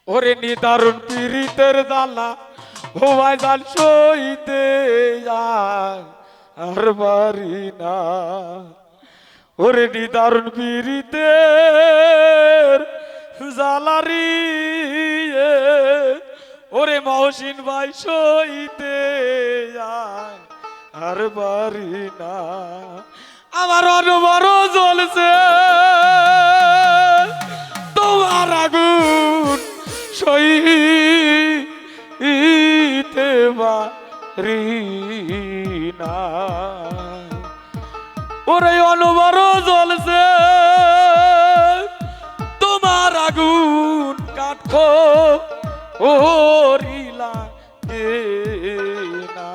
ওরে নিদারুণ পীড়িতের জ্বালা ও ভাইজান সইতে যায় আর বাড়ি না। ওরে নিদারুণ পীড়িতের জ্বালারি ওরে মহসিন ভাই সইতে যায় আর বাড়ি না। আমার অনুবর জ্বলছে তোমার আগুন সইতে পারি না। ওরে অনুবর জ্বলছে তোমার আগুন কাঠো ওরিলা না।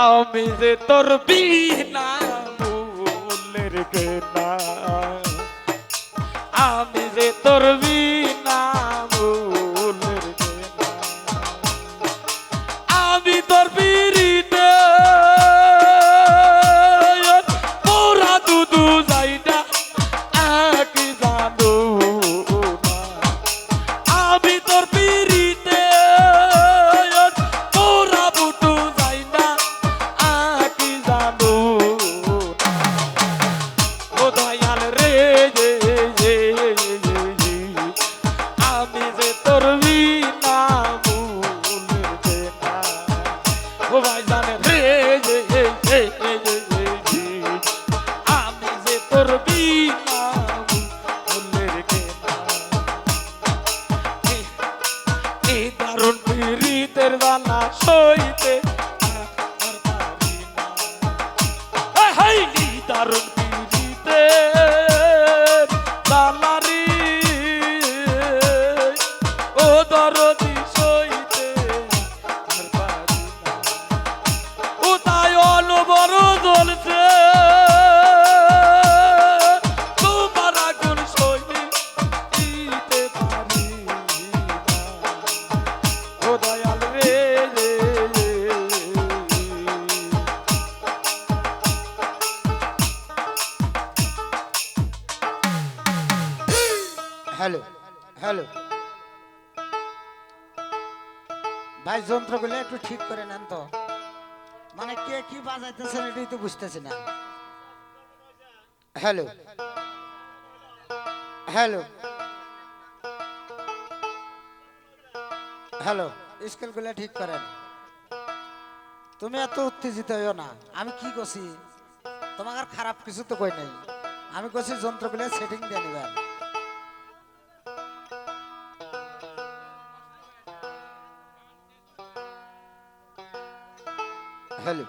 আমি যে তোর বিনা মূলের কেনা, আমি যে তোর বিনা মূলের কেনা, আমি তোর বিরিতে পুরা দুদু যাইটা এক জানো না। আমি তোর বিরিতে পুরা বুটু যাইটা এক জানো না। ও দয়াল রে আমি যে তোর বিনা মূলের কেনা। ও ভাইজান রে আমি যে তোর বিনা মূলের কেনা। এই দারুণ পীড়িতের জ্বালা সইতে আর পারি না। এই দারুণ পীড়িতের জ্বালারি ও দরদি সইতে আর পারি না। ও তাই অনুবর জ্বলছে তোমার আগুন সইতে পারি না। ও দয়াল রে হ্যালো হ্যালো ভাই, যন্ত্রগুলো একটু ঠিক করে নেন তো। মানে কে কি বাজাইতেছেন এটাই তো বুঝতেছি না। হ্যালো হ্যালো হ্যালো স্কেলগুলো ঠিক করেন। তুমি এত উত্তেজিত হইও না। আমি কি করছি তোমাকে আর খারাপ কিছু তো কই নাই। আমি করছি যন্ত্রগুলো সেটিং দিয়ে নিবেন। হ্যালো